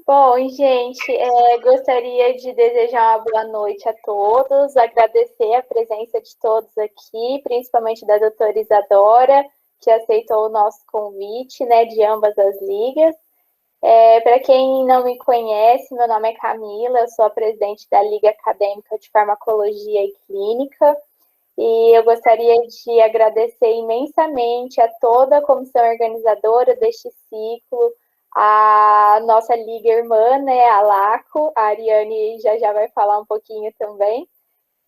Bom, gente, gostaria de desejar uma boa noite a todos, agradecer a presença de todos aqui, principalmente da doutora Isadora, que aceitou o nosso convite, né, de ambas as ligas. Para quem não me conhece, meu nome é Camila, eu sou a presidente da Liga Acadêmica de Farmacologia e Clínica, e eu gostaria de agradecer imensamente a toda a comissão organizadora deste ciclo, a nossa liga irmã, né, a LACO, a Ariane já vai falar um pouquinho também,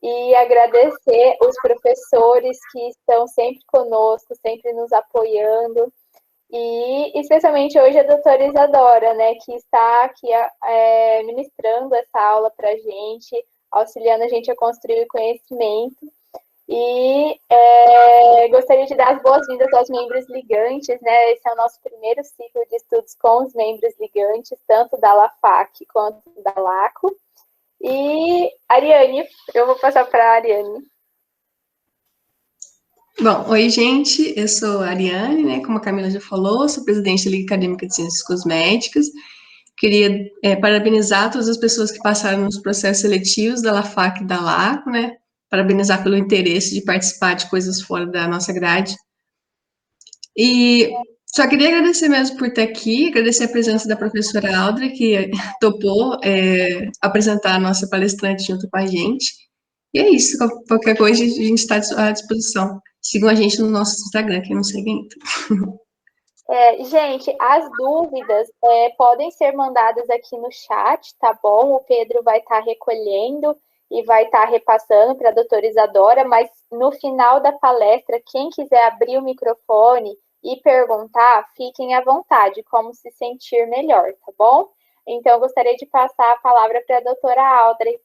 e agradecer os professores que estão sempre conosco, sempre nos apoiando, e especialmente hoje a doutora Isadora, né, que está aqui ministrando essa aula para a gente, auxiliando a gente a construir o conhecimento. E gostaria de dar as boas-vindas aos membros ligantes, né? Esse é o nosso primeiro ciclo de estudos com os membros ligantes, tanto da LAFAC quanto da LACO. E, Ariane, eu vou passar para a Ariane. Bom, oi, gente, eu sou a Ariane, né? Como a Camila já falou, sou presidente da Liga Acadêmica de Ciências Cosméticas. Queria parabenizar todas as pessoas que passaram nos processos seletivos da LAFAC e da LACO, né? Parabenizar pelo interesse de participar de coisas fora da nossa grade. E só queria agradecer mesmo por estar aqui, agradecer a presença da professora Audrey, que topou apresentar a nossa palestrante junto com a gente. E é isso, qualquer coisa a gente está à disposição. Sigam a gente no nosso Instagram, quem não segue ainda. Gente, as dúvidas podem ser mandadas aqui no chat, tá bom? O Pedro vai estar recolhendo e vai estar repassando para a doutora Isadora, mas no final da palestra, quem quiser abrir o microfone e perguntar, fiquem à vontade, como se sentir melhor, tá bom? Então, eu gostaria de passar a palavra para a doutora Audrey.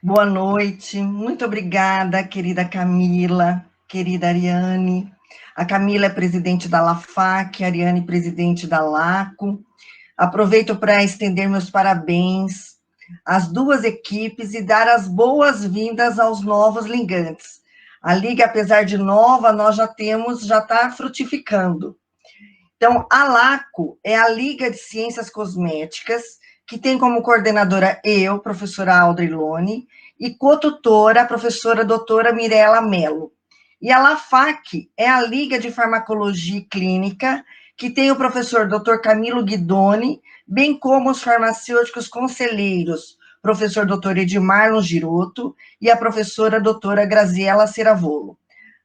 Boa noite, muito obrigada, querida Camila, querida Ariane. A Camila é presidente da LAFAC, a Ariane presidente da LACO. Aproveito para estender meus parabéns às duas equipes e dar as boas-vindas aos novos ligantes. A Liga, apesar de nova, nós já está frutificando. Então, a LACO é a Liga de Ciências Cosméticas, que tem como coordenadora eu, professora Audrey Lone, e co-tutora, a professora doutora Mirella Mello. E a LAFAC é a Liga de Farmacologia e Clínica, que tem o professor Dr. Camilo Guidoni, bem como os farmacêuticos conselheiros, professor Dr. Edmar Giroto e a professora doutora Graziela Ceravolo.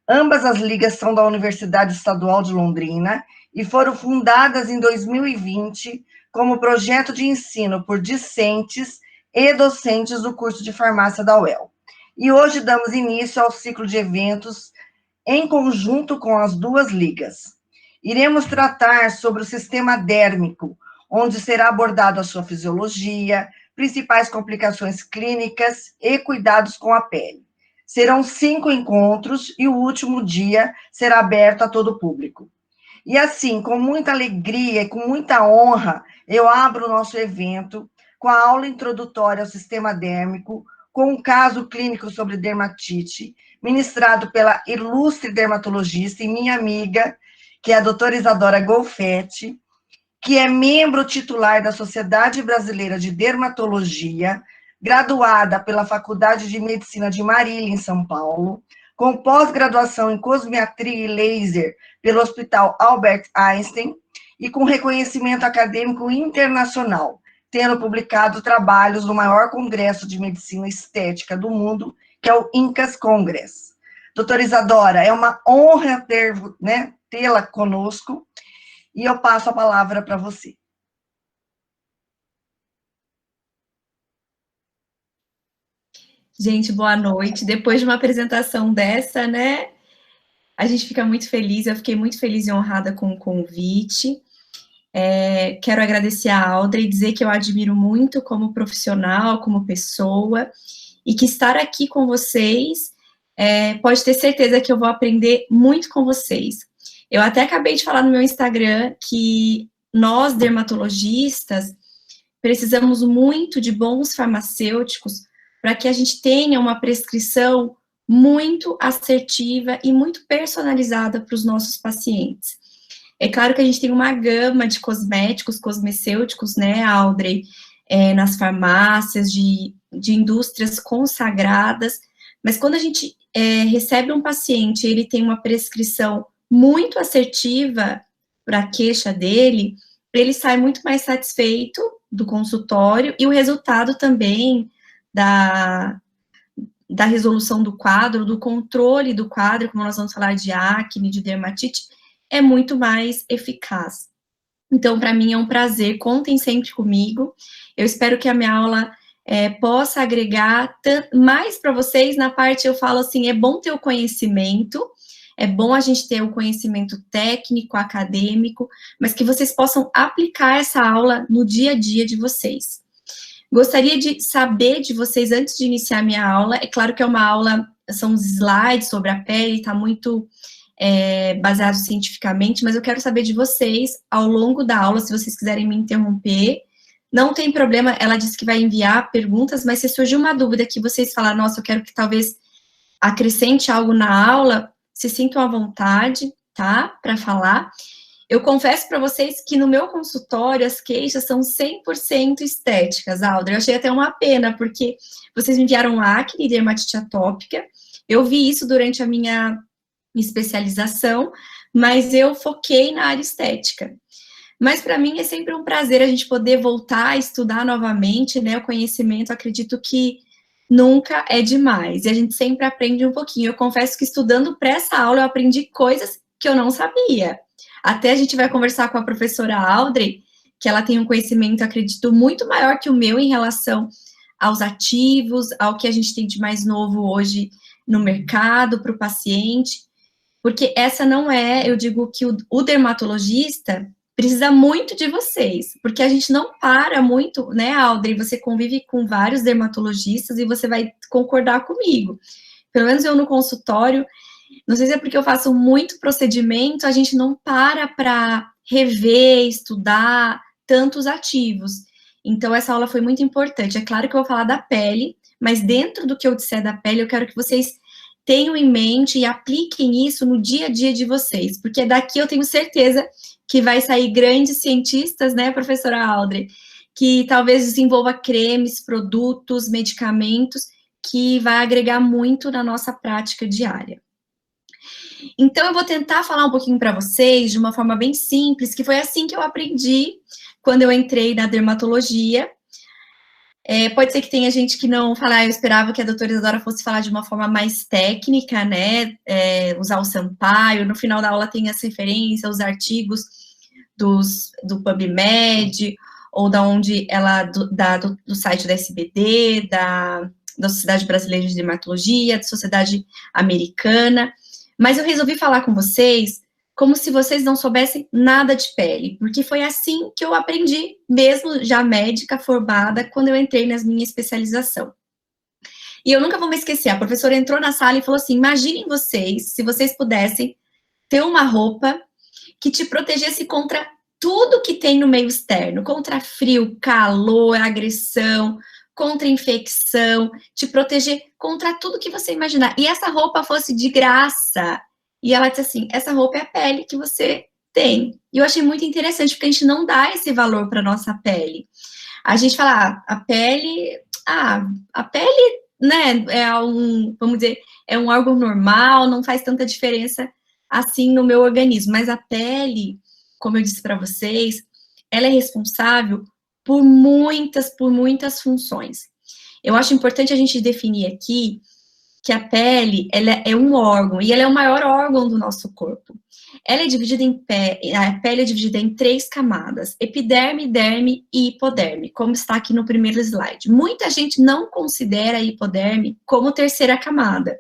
Ambas as ligas são da Universidade Estadual de Londrina e foram fundadas em 2020 como projeto de ensino por discentes e docentes do curso de farmácia da UEL. E hoje damos início ao ciclo de eventos em conjunto com as duas ligas. Iremos tratar sobre o sistema dérmico, onde será abordado a sua fisiologia, principais complicações clínicas e cuidados com a pele. Serão 5 encontros e o último dia será aberto a todo o público. E assim, com muita alegria e com muita honra, eu abro o nosso evento com a aula introdutória ao sistema dérmico, com um caso clínico sobre dermatite, ministrado pela ilustre dermatologista e minha amiga, que é a doutora Isadora Golfetti, que é membro titular da Sociedade Brasileira de Dermatologia, graduada pela Faculdade de Medicina de Marília, em São Paulo, com pós-graduação em cosmetria e laser pelo Hospital Albert Einstein e com reconhecimento acadêmico internacional, tendo publicado trabalhos no maior congresso de medicina estética do mundo, que é o INCAS Congress. Doutora Isadora, é uma honra tê-la conosco, e eu passo a palavra para você. Gente, boa noite. Depois de uma apresentação dessa, né, a gente fica muito feliz, eu fiquei muito feliz e honrada com o convite. Quero agradecer a Audrey e dizer que eu admiro muito como profissional, como pessoa, e que estar aqui com vocês, pode ter certeza que eu vou aprender muito com vocês. Eu até acabei de falar no meu Instagram que nós, dermatologistas, precisamos muito de bons farmacêuticos para que a gente tenha uma prescrição muito assertiva e muito personalizada para os nossos pacientes. É claro que a gente tem uma gama de cosméticos, cosmecêuticos, né, Audrey, nas farmácias, de indústrias consagradas, mas quando a gente recebe um paciente, ele tem uma prescrição muito assertiva para a queixa dele, ele sai muito mais satisfeito do consultório, e o resultado também da resolução do quadro, do controle do quadro, como nós vamos falar de acne, de dermatite, é muito mais eficaz. Então, para mim é um prazer, contem sempre comigo. Eu espero que a minha aula possa agregar mais para vocês. Na parte eu falo assim, é bom ter o conhecimento, é bom a gente ter o conhecimento técnico, acadêmico, mas que vocês possam aplicar essa aula no dia a dia de vocês. Gostaria de saber de vocês, antes de iniciar a minha aula, é claro que é uma aula, são os slides sobre a pele, está muito baseado cientificamente, mas eu quero saber de vocês, ao longo da aula, se vocês quiserem me interromper, não tem problema, ela disse que vai enviar perguntas, mas se surgir uma dúvida que vocês falar, nossa, eu quero que talvez acrescente algo na aula, se sintam à vontade, tá, para falar. Eu confesso para vocês que no meu consultório as queixas são 100% estéticas, Audrey. Eu achei até uma pena, porque vocês me enviaram acne e dermatite atópica. Eu vi isso durante a minha especialização, mas eu foquei na área estética. Mas para mim é sempre um prazer a gente poder voltar a estudar novamente, né? O conhecimento, acredito que nunca é demais. E a gente sempre aprende um pouquinho. Eu confesso que estudando para essa aula eu aprendi coisas que eu não sabia. Até a gente vai conversar com a professora Audrey, que ela tem um conhecimento, acredito, muito maior que o meu em relação aos ativos, ao que a gente tem de mais novo hoje no mercado, para o paciente, porque essa não é, eu digo que o dermatologista precisa muito de vocês, porque a gente não para muito, né, Audrey? Você convive com vários dermatologistas e você vai concordar comigo. Pelo menos eu no consultório, não sei se é porque eu faço muito procedimento, a gente não para rever, estudar tantos ativos. Então, essa aula foi muito importante. É claro que eu vou falar da pele, mas dentro do que eu disser da pele, eu quero que vocês tenham em mente e apliquem isso no dia a dia de vocês, porque daqui eu tenho certeza que vai sair grandes cientistas, né, professora Audrey, que talvez desenvolva cremes, produtos, medicamentos, que vai agregar muito na nossa prática diária. Então, eu vou tentar falar um pouquinho para vocês de uma forma bem simples, que foi assim que eu aprendi quando eu entrei na dermatologia. Pode ser que tenha gente que não fala, eu esperava que a doutora Isadora fosse falar de uma forma mais técnica, né, usar o Sampaio, no final da aula tem as referências, os artigos do PubMed, ou da onde ela, do site da SBD, da Sociedade Brasileira de Dermatologia, da Sociedade Americana, mas eu resolvi falar com vocês como se vocês não soubessem nada de pele, porque foi assim que eu aprendi, mesmo já médica formada, quando eu entrei na minha especialização. E eu nunca vou me esquecer, a professora entrou na sala e falou assim, imaginem vocês, se vocês pudessem ter uma roupa que te protegesse contra tudo que tem no meio externo, contra frio, calor, agressão, contra infecção, te proteger contra tudo que você imaginar. E essa roupa fosse de graça. E ela disse assim, essa roupa é a pele que você tem. E eu achei muito interessante, porque a gente não dá esse valor para nossa pele. A gente fala, a pele, né, vamos dizer, é um órgão normal, não faz tanta diferença assim no meu organismo. Mas a pele, como eu disse para vocês, ela é responsável por muitas funções. Eu acho importante a gente definir aqui que a pele, ela é um órgão, e ela é o maior órgão do nosso corpo. Ela é dividida a pele é dividida em 3 camadas, epiderme, derme e hipoderme, como está aqui no primeiro slide. Muita gente não considera a hipoderme como terceira camada,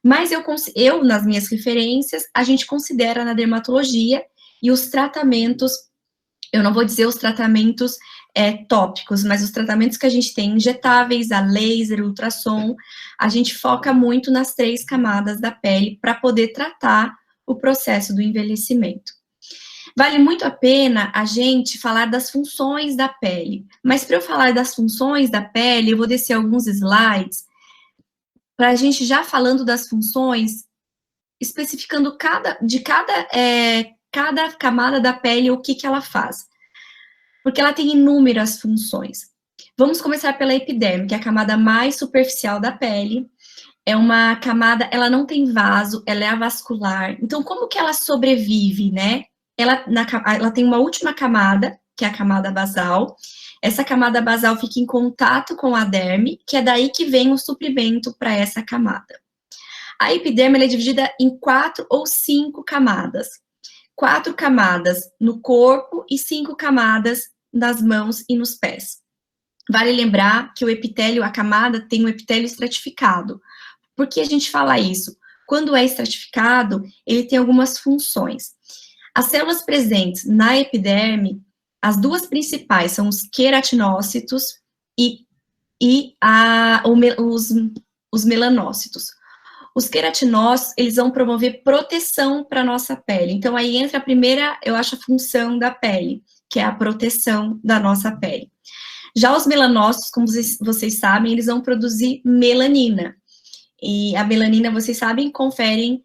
mas eu, nas minhas referências, a gente considera na dermatologia, e os tratamentos, eu não vou dizer os tratamentos tópicos, mas os tratamentos que a gente tem, injetáveis, a laser, ultrassom, a gente foca muito nas 3 camadas da pele para poder tratar o processo do envelhecimento. Vale muito a pena a gente falar das funções da pele, mas para eu falar das funções da pele, eu vou descer alguns slides para a gente já falando das funções, especificando de cada cada camada da pele, o que ela faz. Porque ela tem inúmeras funções. Vamos começar pela epiderme, que é a camada mais superficial da pele. É uma camada, ela não tem vaso, ela é avascular. Então, como que ela sobrevive, né? Ela tem uma última camada, que é a camada basal. Essa camada basal fica em contato com a derme, que é daí que vem o suprimento para essa camada. A epiderme ela é dividida em 4 ou 5 camadas. 4 camadas no corpo e 5 camadas nas mãos e nos pés. Vale lembrar que o epitélio, a camada, tem um epitélio estratificado. Por que a gente fala isso? Quando é estratificado, ele tem algumas funções. As células presentes na epiderme, as duas principais são os queratinócitos e os melanócitos. Os queratinócitos, eles vão promover proteção para a nossa pele. Então, aí entra a primeira, eu acho, a função da pele, que é a proteção da nossa pele. Já os melanócitos, como vocês sabem, eles vão produzir melanina. E a melanina, vocês sabem, conferem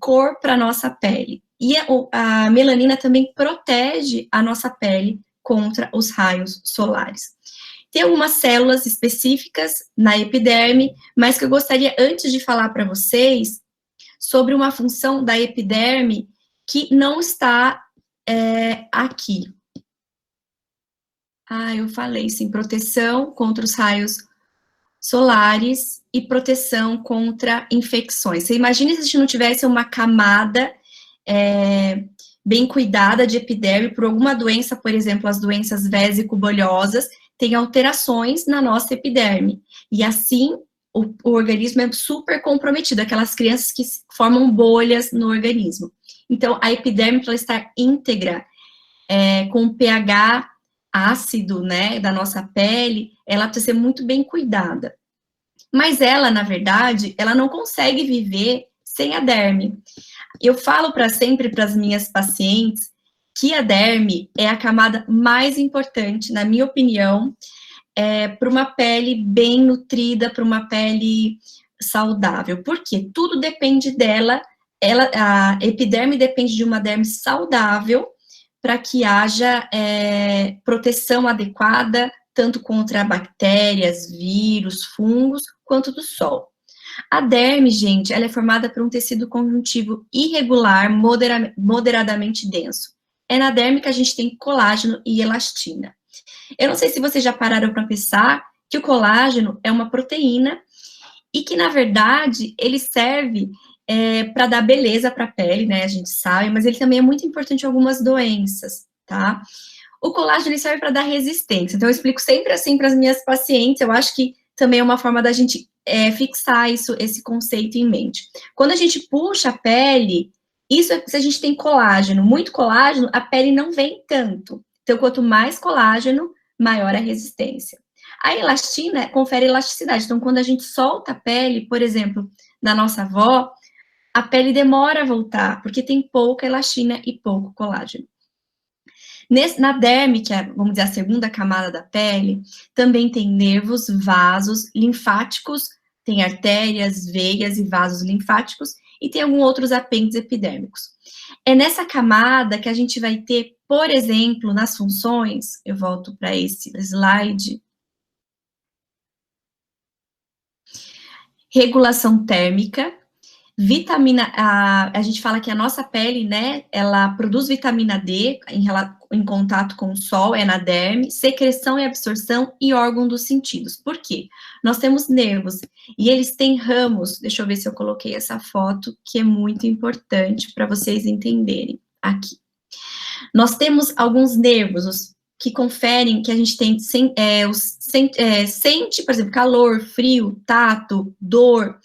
cor para a nossa pele. E a melanina também protege a nossa pele contra os raios solares. Tem algumas células específicas na epiderme, mas que eu gostaria, antes de falar para vocês, sobre uma função da epiderme que não está aqui. Eu falei, sim, proteção contra os raios solares e proteção contra infecções. Você imagina se a gente não tivesse uma camada bem cuidada de epiderme por alguma doença, por exemplo, as doenças vésico-bolhosas, tem alterações na nossa epiderme. E assim, o organismo é super comprometido, aquelas crianças que formam bolhas no organismo. Então, a epiderme, para ela estar íntegra, com o pH ácido, né, da nossa pele, ela precisa ser muito bem cuidada. Mas ela, na verdade, ela não consegue viver sem a derme. Eu falo sempre para as minhas pacientes que a derme é a camada mais importante, na minha opinião, para uma pele bem nutrida, para uma pele saudável. Porque tudo depende dela, a epiderme depende de uma derme saudável para que haja proteção adequada, tanto contra bactérias, vírus, fungos, quanto do sol. A derme, gente, ela é formada por um tecido conjuntivo irregular, moderadamente denso. É na derme que a gente tem colágeno e elastina. Eu não sei se vocês já pararam para pensar que o colágeno é uma proteína e que, na verdade, ele serve para dar beleza para a pele, né? A gente sabe, mas ele também é muito importante em algumas doenças, tá? O colágeno ele serve para dar resistência. Então, eu explico sempre assim para as minhas pacientes. Eu acho que também é uma forma da gente fixar esse conceito em mente. Quando a gente puxa a pele, isso se a gente tem colágeno, muito colágeno, a pele não vem tanto. Então, quanto mais colágeno, maior a resistência. A elastina confere elasticidade. Então, quando a gente solta a pele, por exemplo, da nossa avó, a pele demora a voltar, porque tem pouca elastina e pouco colágeno. Na derme, que é, vamos dizer, a segunda camada da pele, também tem nervos, vasos, linfáticos, tem artérias, veias e vasos linfáticos, e tem alguns outros apêndices epidérmicos. É nessa camada que a gente vai ter, por exemplo, nas funções, eu volto para esse slide, regulação térmica, a gente fala que a nossa pele, né, ela produz vitamina D em contato com o sol, é na derme, secreção e absorção e órgão dos sentidos. Por quê? Nós temos nervos e eles têm ramos, deixa eu ver se eu coloquei essa foto, que é muito importante para vocês entenderem aqui. Nós temos alguns nervos que conferem que a gente tem, sente, por exemplo, calor, frio, tato, dor.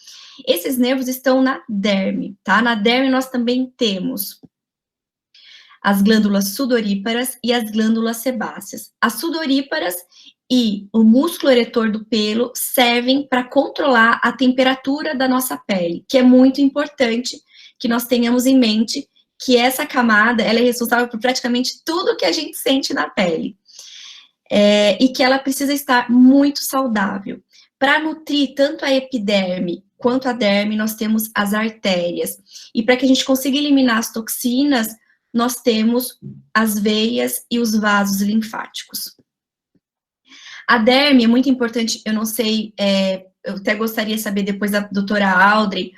Esses nervos estão na derme, tá? Na derme nós também temos as glândulas sudoríparas e as glândulas sebáceas. As sudoríparas e o músculo eretor do pelo servem para controlar a temperatura da nossa pele, que é muito importante que nós tenhamos em mente que essa camada, ela é responsável por praticamente tudo que a gente sente na pele. E que ela precisa estar muito saudável. Para nutrir tanto a epiderme quanto a derme, nós temos as artérias. E para que a gente consiga eliminar as toxinas nós temos as veias e os vasos linfáticos. A derme é muito importante, eu não sei, eu até gostaria de saber depois da doutora Audrey,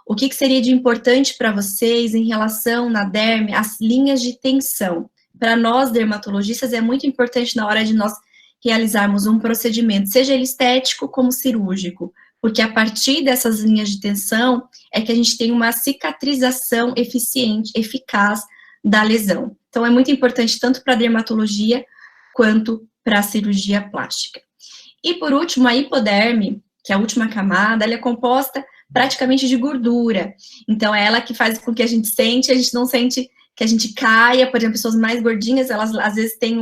o que seria de importante para vocês em relação na derme, as linhas de tensão. Para nós, dermatologistas, é muito importante na hora de nós realizarmos um procedimento, seja ele estético como cirúrgico, porque a partir dessas linhas de tensão é que a gente tem uma cicatrização eficiente, eficaz da lesão. Então, é muito importante tanto para a dermatologia quanto para a cirurgia plástica. E, por último, a hipoderme, que é a última camada, ela é composta praticamente de gordura. Então, é ela que faz com que a gente não sente que a gente caia. Por exemplo, pessoas mais gordinhas, elas às vezes têm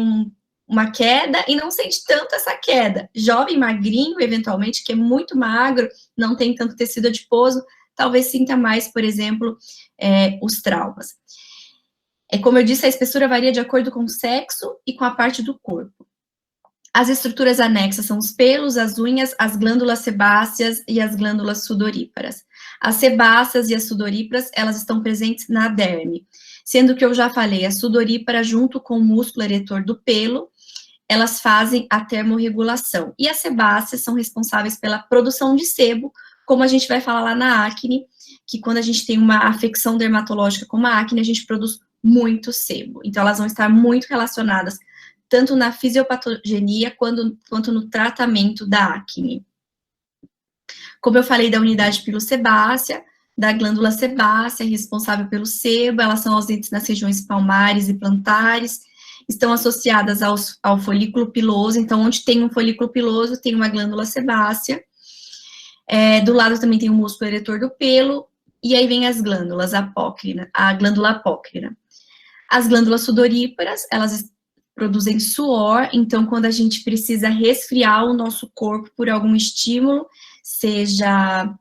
uma queda e não sente tanto essa queda. Jovem, magrinho, eventualmente, que é muito magro, não tem tanto tecido adiposo, talvez sinta mais, por exemplo, os traumas. Como eu disse, a espessura varia de acordo com o sexo e com a parte do corpo. As estruturas anexas são os pelos, as unhas, as glândulas sebáceas e as glândulas sudoríparas. As sebáceas e as sudoríparas, elas estão presentes na derme, sendo que eu já falei, a sudorípara junto com o músculo eretor do pelo, elas fazem a termorregulação. E as sebáceas são responsáveis pela produção de sebo, como a gente vai falar lá na acne, que quando a gente tem uma afecção dermatológica como a acne, a gente produz muito sebo. Então, elas vão estar muito relacionadas tanto na fisiopatogenia quanto no tratamento da acne. Como eu falei da unidade pilosebácea, da glândula sebácea, responsável pelo sebo, elas são ausentes nas regiões palmares e plantares, estão associadas ao folículo piloso, então onde tem um folículo piloso, tem uma glândula sebácea, do lado também tem o músculo eretor do pelo, e aí vem as glândulas apócrina, a glândula apócrina. As glândulas sudoríparas, elas produzem suor, então quando a gente precisa resfriar o nosso corpo por algum estímulo, seja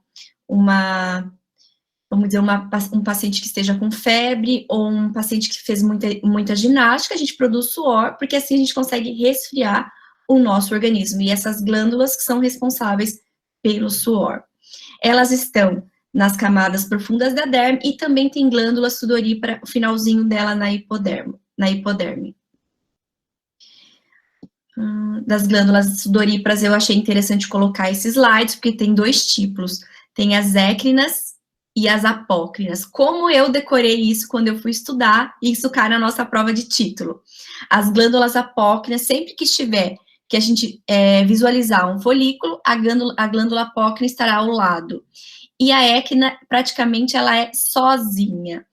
vamos dizer, um paciente que esteja com febre, ou um paciente que fez muita ginástica, a gente produz suor, porque assim a gente consegue resfriar o nosso organismo, e essas glândulas que são responsáveis pelo suor. Elas estão nas camadas profundas da derme, e também tem glândula sudorípara, o finalzinho dela na hipoderme. Das glândulas sudoríparas, eu achei interessante colocar esses slides, porque tem dois tipos, tem as écrinas e as apócrinas. Como eu decorei isso quando eu fui estudar, e isso cai na nossa prova de título. As glândulas apócrinas, sempre que a gente visualizar um folículo, a glândula apócrina estará ao lado. E a écrina, praticamente, ela é sozinha.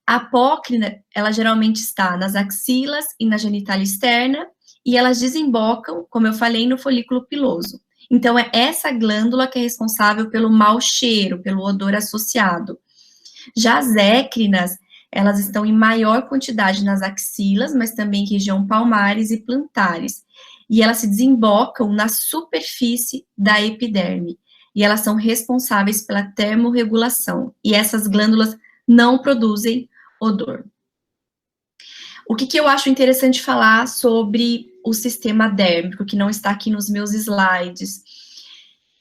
A apócrina, ela geralmente está nas axilas e na genitália externa, e elas desembocam, como eu falei, no folículo piloso. Então, é essa glândula que é responsável pelo mau cheiro, pelo odor associado. Já as écrinas, elas estão em maior quantidade nas axilas, mas também em região palmares e plantares. E elas se desembocam na superfície da epiderme. E elas são responsáveis pela termorregulação. E essas glândulas não produzem odor. O que eu acho interessante falar sobre o sistema dérmico, que não está aqui nos meus slides,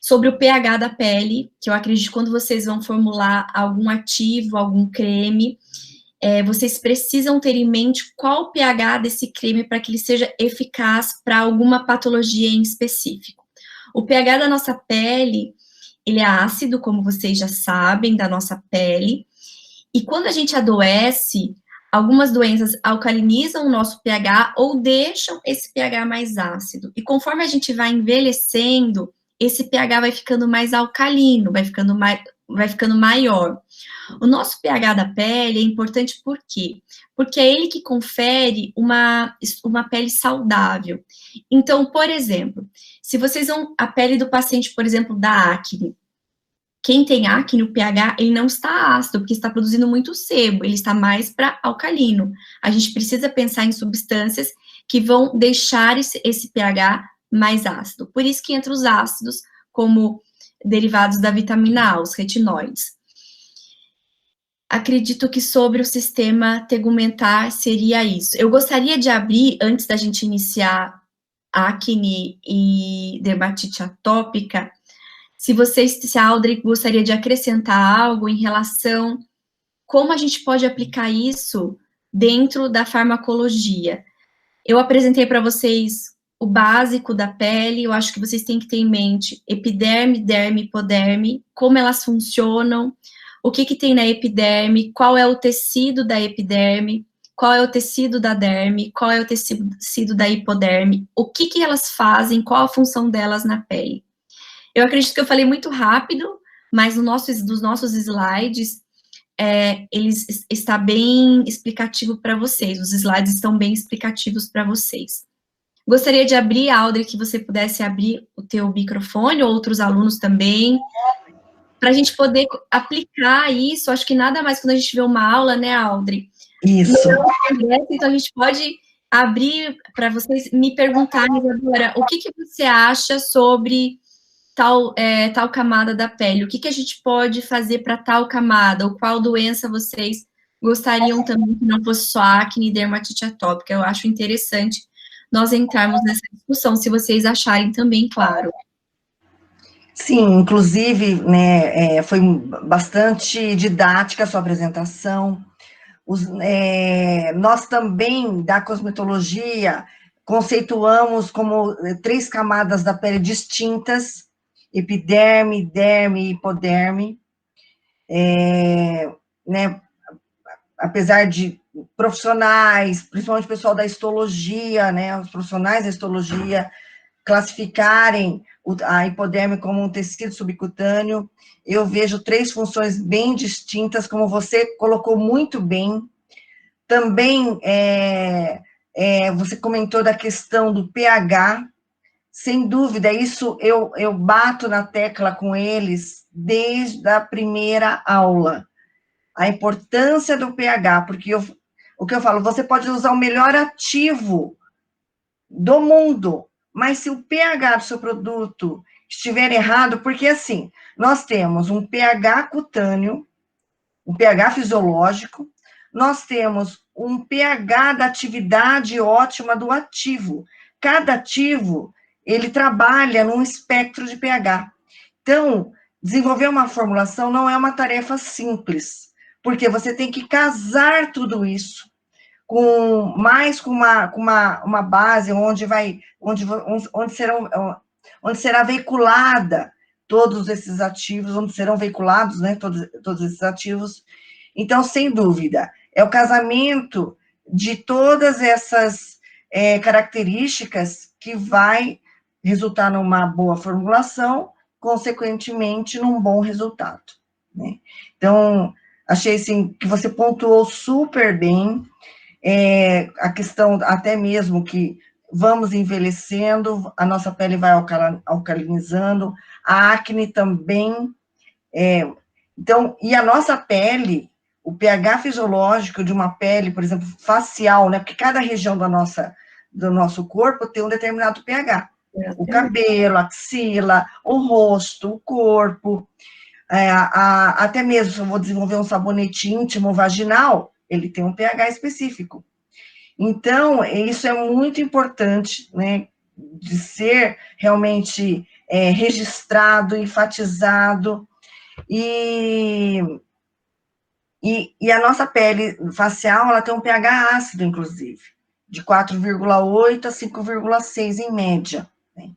sobre o pH da pele, que eu acredito que quando vocês vão formular algum ativo, algum creme, vocês precisam ter em mente qual o pH desse creme para que ele seja eficaz para alguma patologia em específico. O pH da nossa pele, ele é ácido, como vocês já sabem, da nossa pele, e quando a gente adoece, algumas doenças alcalinizam o nosso pH ou deixam esse pH mais ácido. E conforme a gente vai envelhecendo, esse pH vai ficando mais alcalino, vai ficando maior. O nosso pH da pele é importante por quê? Porque é ele que confere uma pele saudável. Então, por exemplo, se vocês vão a pele do paciente, por exemplo, da acne, quem tem acne, o pH, ele não está ácido, porque está produzindo muito sebo, ele está mais para alcalino. A gente precisa pensar em substâncias que vão deixar esse pH mais ácido. Por isso que entra os ácidos, como derivados da vitamina A, os retinóides. Acredito que sobre o sistema tegumentar seria isso. Eu gostaria de abrir, antes da gente iniciar acne e dermatite atópica, se a Audrey gostaria de acrescentar algo em relação como a gente pode aplicar isso dentro da farmacologia. Eu apresentei para vocês o básico da pele, eu acho que vocês têm que ter em mente epiderme, derme, hipoderme, como elas funcionam, o que tem na epiderme, qual é o tecido da epiderme, qual é o tecido da derme, qual é o tecido da hipoderme, o que elas fazem, qual a função delas na pele. Eu acredito que eu falei muito rápido, mas dos nossos slides, está bem explicativo para vocês, os slides estão bem explicativos para vocês. Gostaria de abrir, Audrey, que você pudesse abrir o teu microfone, outros alunos também, para a gente poder aplicar isso. Acho que nada mais quando a gente vê uma aula, né, Audrey? Isso. Então, a gente pode abrir para vocês me perguntarem agora, o que você acha sobre tal camada da pele? O que a gente pode fazer para tal camada? Ou qual doença vocês gostariam também que não fosse só acne e dermatite atópica? Eu acho interessante nós entrarmos nessa discussão, se vocês acharem também, claro. Sim, inclusive, né, foi bastante didática a sua apresentação. Nós também, da cosmetologia, conceituamos como 3 camadas da pele distintas, epiderme, derme e hipoderme, né, apesar de profissionais, principalmente o pessoal da histologia, né, os profissionais da histologia, classificarem a hipoderme como um tecido subcutâneo, eu vejo 3 funções bem distintas, como você colocou muito bem. Também, você comentou da questão do pH, sem dúvida, isso eu bato na tecla com eles desde a primeira aula. A importância do pH, porque o que eu falo, você pode usar o melhor ativo do mundo, mas se o pH do seu produto estiver errado, porque assim, nós temos um pH cutâneo, um pH fisiológico, nós temos um pH da atividade ótima do ativo. Cada ativo, ele trabalha num espectro de pH. Então, desenvolver uma formulação não é uma tarefa simples, porque você tem que casar tudo isso com uma base onde será veiculada todos esses ativos, onde serão veiculados, né, todos esses ativos. Então, sem dúvida, é o casamento de todas essas características que vai resultar numa boa formulação, consequentemente, num bom resultado, né? Então, achei, assim, que você pontuou super bem, a questão até mesmo que vamos envelhecendo, a nossa pele vai alcalinizando, a acne também, então, e a nossa pele, o pH fisiológico de uma pele, por exemplo, facial, né, porque cada região do nosso corpo tem um determinado pH, o cabelo, a axila, o rosto, o corpo, até mesmo se eu vou desenvolver um sabonete íntimo vaginal, ele tem um pH específico. Então, isso é muito importante, né, de ser realmente registrado, enfatizado, e a nossa pele facial, ela tem um pH ácido, inclusive, de 4,8 a 5,6 em média, né?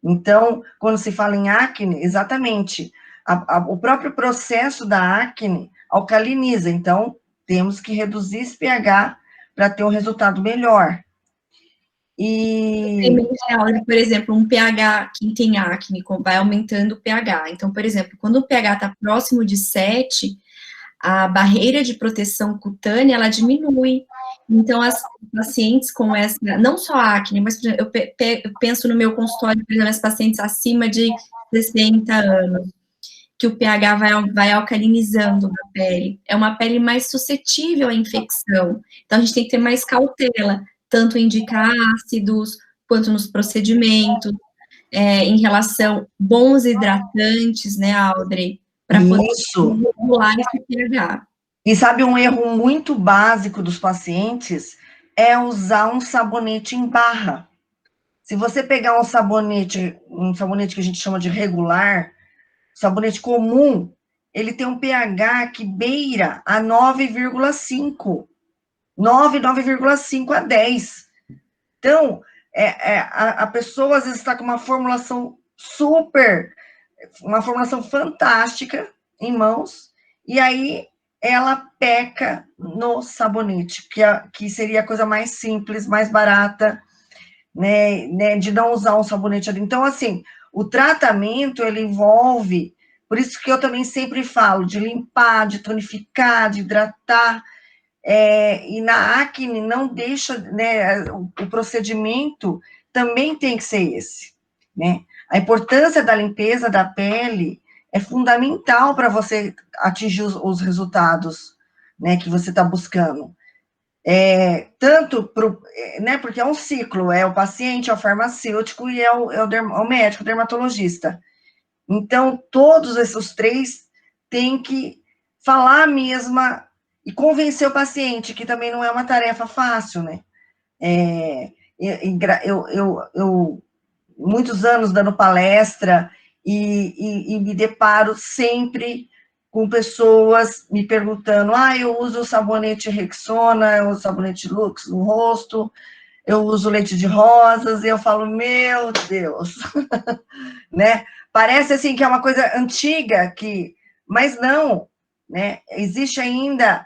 Então, quando se fala em acne, exatamente, o próprio processo da acne alcaliniza, então, temos que reduzir esse pH para ter um resultado melhor. Por exemplo, um pH, quem tem acne, vai aumentando o pH. Então, por exemplo, quando o pH está próximo de 7, a barreira de proteção cutânea, ela diminui. Então, as pacientes com essa, não só acne, mas eu penso no meu consultório, por exemplo, as pacientes acima de 60 anos, que o pH vai alcalinizando a pele. É uma pele mais suscetível à infecção. Então, a gente tem que ter mais cautela, tanto em indicar ácidos, quanto nos procedimentos, em relação bons hidratantes, né, Audrey? Para poder regular esse pH. E sabe, um erro muito básico dos pacientes é usar um sabonete em barra. Se você pegar um sabonete que a gente chama de regular, sabonete comum, ele tem um pH que beira a 9,5. 9, 9,5 a 10. Então, a pessoa às vezes está com uma formulação uma formulação fantástica em mãos, e aí ela peca no sabonete, que seria a coisa mais simples, mais barata, né, de não usar um sabonete ali. Então, assim, o tratamento, ele envolve, por isso que eu também sempre falo, de limpar, de tonificar, de hidratar, e na acne não deixa, né, o procedimento também tem que ser esse, né? A importância da limpeza da pele é fundamental para você atingir os resultados, né, que você está buscando. Né, porque é um ciclo, é o paciente, é o farmacêutico e é o médico, o dermatologista. Então, todos esses três têm que falar a mesma e convencer o paciente, que também não é uma tarefa fácil, né? Eu muitos anos dando palestra e me deparo sempre com pessoas me perguntando, eu uso sabonete Rexona, eu uso sabonete Lux no rosto, eu uso leite de rosas, e eu falo, meu Deus, né? Parece assim que é uma coisa antiga, mas não, né? Existe ainda,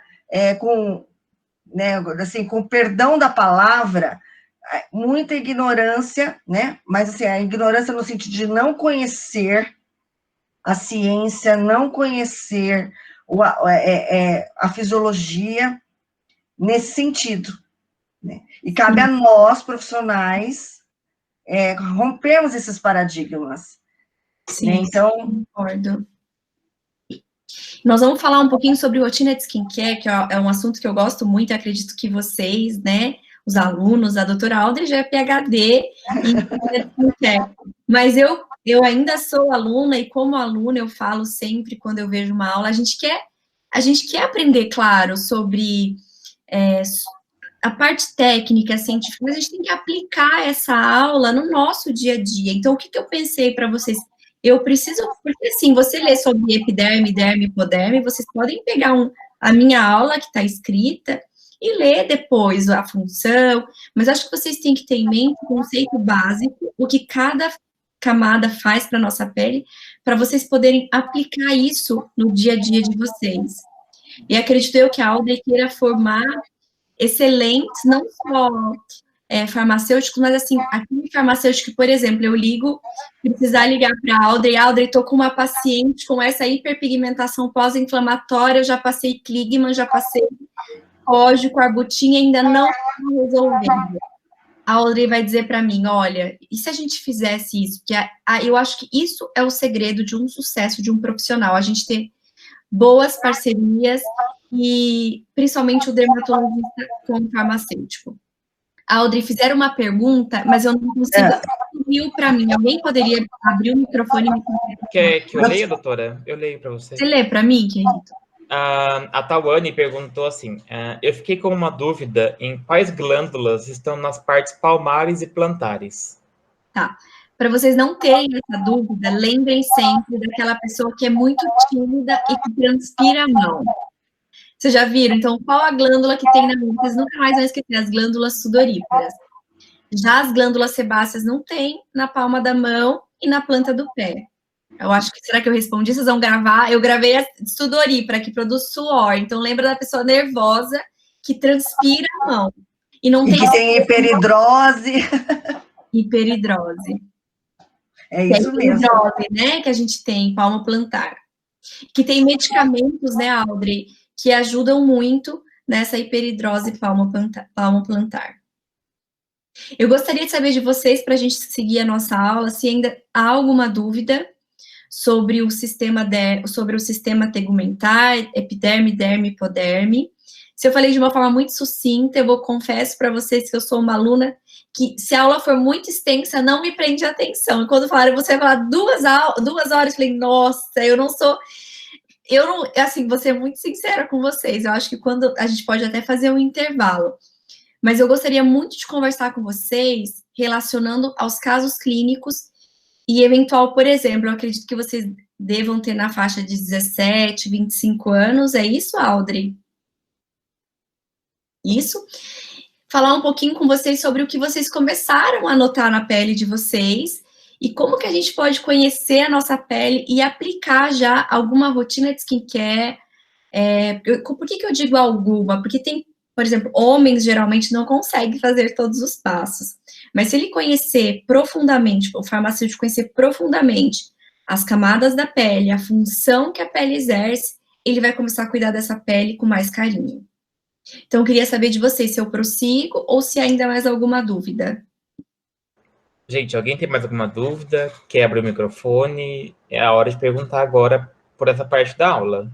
né, assim, com perdão da palavra, muita ignorância, né? Mas assim, a ignorância no sentido de não conhecer a ciência, não conhecer a fisiologia nesse sentido, né? E cabe a nós, profissionais, rompermos esses paradigmas. Sim, né? Então, concordo. Nós vamos falar um pouquinho sobre rotina de skincare, que é um assunto que eu gosto muito, e acredito que vocês, né, os alunos, a doutora Audrey já é PhD em rotina de skincare. Mas eu ainda sou aluna, e como aluna eu falo sempre, quando eu vejo uma aula, a gente quer aprender, claro, sobre a parte técnica, científica, mas a gente tem que aplicar essa aula no nosso dia a dia. Então, o que eu pensei para vocês? Eu preciso, porque assim, você lê sobre epiderme, derme, hipoderme, vocês podem pegar a minha aula que está escrita e ler depois a função, mas acho que vocês têm que ter em mente o conceito básico, o que cada camada faz para a nossa pele, para vocês poderem aplicar isso no dia a dia de vocês. E acredito eu que a Audrey queira formar excelentes, não só farmacêuticos, mas assim, aquele farmacêutico, por exemplo, eu precisar ligar para a Audrey, estou com uma paciente com essa hiperpigmentação pós-inflamatória, eu já passei Kligman, já passei código, arbutin, ainda não está resolvendo. A Audrey vai dizer para mim, olha, e se a gente fizesse isso? Porque eu acho que isso é o segredo de um sucesso de um profissional, a gente ter boas parcerias e principalmente o dermatologista com o farmacêutico. Audrey, fizeram uma pergunta, mas eu não consigo. Viu para mim? Alguém poderia abrir o microfone e me contar? Quer que eu leia, doutora? Eu leio para você. Você lê para mim, querido? A Tawane perguntou assim, eu fiquei com uma dúvida em quais glândulas estão nas partes palmares e plantares. Tá. Para vocês não terem essa dúvida, lembrem sempre daquela pessoa que é muito tímida e que transpira a mão. Vocês já viram? Então, qual a glândula que tem na mão? Vocês nunca mais vão esquecer, as glândulas sudoríparas. Já as glândulas sebáceas não tem na palma da mão e na planta do pé. Eu acho que, será que eu respondi? Vocês vão gravar? Eu gravei a sudorípara, que produz suor. Então, lembra da pessoa nervosa que transpira a mão. E não tem... que tem hiperidrose. Hiperidrose. É isso mesmo. Hiperidrose, né? Que a gente tem, palma plantar. Que tem medicamentos, né, Audrey, que ajudam muito nessa hiperidrose palma plantar. Eu gostaria de saber de vocês, para a gente seguir a nossa aula, se ainda há alguma dúvida sobre o sistema tegumentar, epiderme, derme, hipoderme. Se eu falei de uma forma muito sucinta, confesso para vocês que eu sou uma aluna que, se a aula for muito extensa, não me prende a atenção. E quando falaram, você vai falar 2 horas, eu falei, nossa, assim, vou ser muito sincera com vocês, eu acho que quando a gente pode até fazer um intervalo, mas eu gostaria muito de conversar com vocês relacionando aos casos clínicos e eventual, por exemplo, eu acredito que vocês devam ter na faixa de 17, 25 anos, é isso, Audrey? isso. Falar um pouquinho com vocês sobre o que vocês começaram a notar na pele de vocês e como que a gente pode conhecer a nossa pele e aplicar já alguma rotina de skincare. Por que eu digo alguma? Porque tem, por exemplo, homens geralmente não conseguem fazer todos os passos. Mas se ele conhecer profundamente, o farmacêutico conhecer profundamente as camadas da pele, a função que a pele exerce, ele vai começar a cuidar dessa pele com mais carinho. Então, eu queria saber de vocês se eu prossigo ou se ainda há mais alguma dúvida. Gente, alguém tem mais alguma dúvida? Quer abrir o microfone? É a hora de perguntar agora por essa parte da aula.